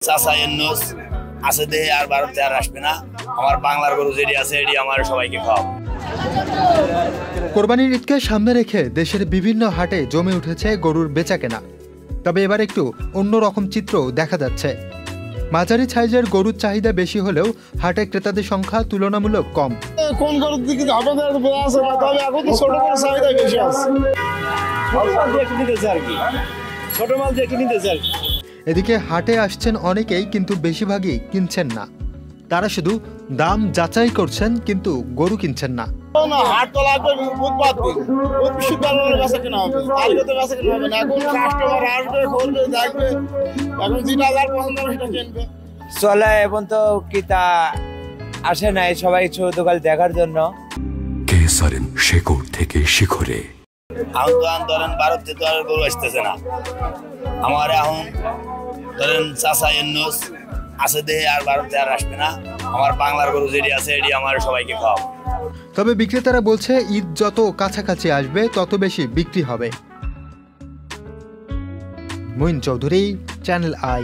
চাচা ইউনূস আছে দেহে আর ভারতে আর আসবে না। আমার বাংলার গরু যেটি আছে এটি আমার সবাইকে খাওয়াবো। কোরবানির ঈদকে সামনে রেখে দেশের বিভিন্ন হাটে জমে উঠেছে গরুর বেচাকেনা। তবে এবার একটু অন্যরকম চিত্র দেখা যাচ্ছে। মাঝারি সাইজের গরুর চাহিদা বেশি হলেও হাটে ক্রেতাদের সংখ্যা তুলনামূলক কম। কোন গরুর দিকে আপনাদের আছে না, তবে এখন তো ছোট গরুর চাহিদা বেশি আছে। ছোট মাল দিয়ে কিনতেছে আর কি। এদিকে হাটে আসছেন অনেকেই, কিন্তু বেশিরভাগই কিনছেন না। তারা শুধু দাম যাচাই করছেন, কিন্তু গরু কিনছেন না। হাট তো লাগবে বুধবার দিন, বৃহস্পতিবার বেচা কেনা হবে, কালকে তো বেচা কেনা হবে না। এখন কাস্টমার আসবে, ঘুরবে, দেখবে, এখন যেটা যার পছন্দ হবে সেটা কিনবে। চলে এখন তো কিতা আসে নাই, সবাই ছোটকাল দেখার জন্য। কেসারেন শেকড় থেকে শিখরে। এখন ধরেন ভারতে তো আর গরু আসতেছে না। আমার এখন ধরেন চাচা ইউনূস আছে দেহে আর ভারতে আর আসবে না। আমার বাংলার গরু যেটি আছে এটি আমার সবাইকে খাওয়াবো। তবে বিক্রেতারা বলছে ঈদ যত কাছাকাছি আসবে তত বেশি বিক্রি হবে। Moin Chowdhury, Channel I.